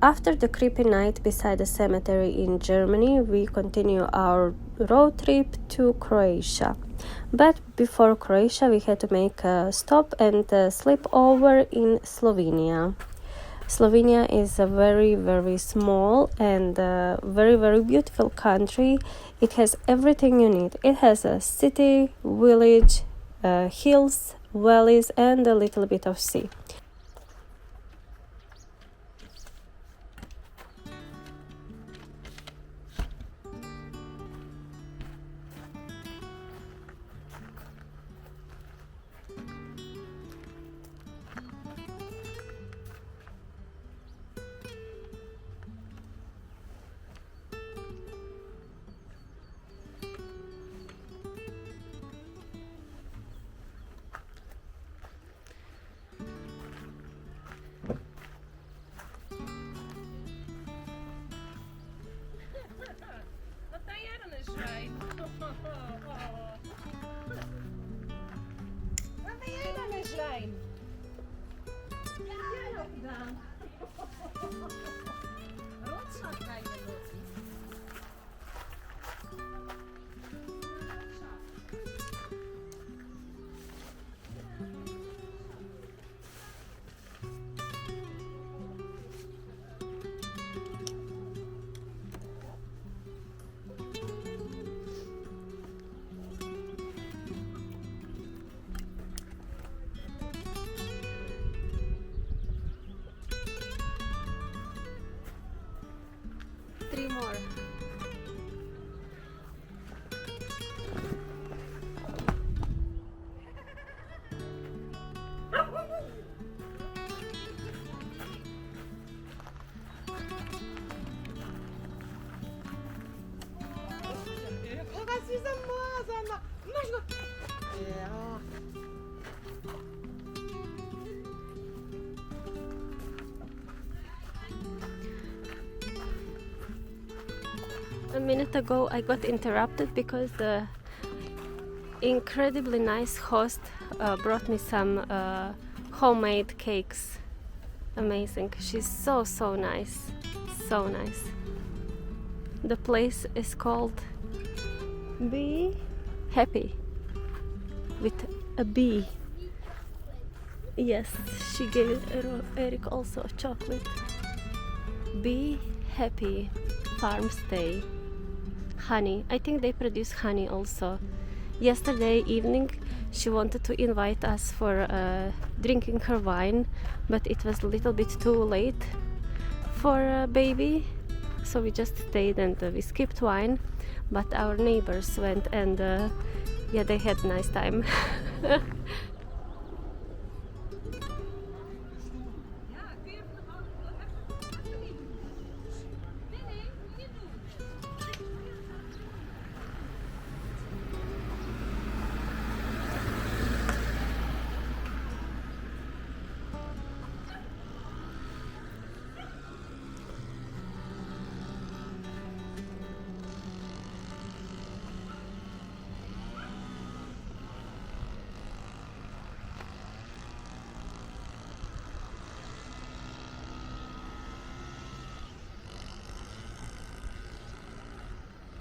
After the creepy night beside the cemetery in Germany, we continue our road trip to Croatia. But before Croatia, we had to make a stop and sleep over in Slovenia. Slovenia is a very, very small and very, very beautiful country. It has everything you need. It has a city, village, hills, valleys, and a little bit of sea. Three more. A minute ago I got interrupted because the incredibly nice host brought me some homemade cakes. Amazing. She's so nice. So nice. The place is called Be Happy with a B. Yes, she gave Eric also chocolate. Be Happy Farm Stay. Honey. I think they produce honey also. Yesterday evening she wanted to invite us for drinking her wine, but it was a little bit too late for baby, so we just stayed and we skipped wine, but our neighbors went and yeah, they had a nice time.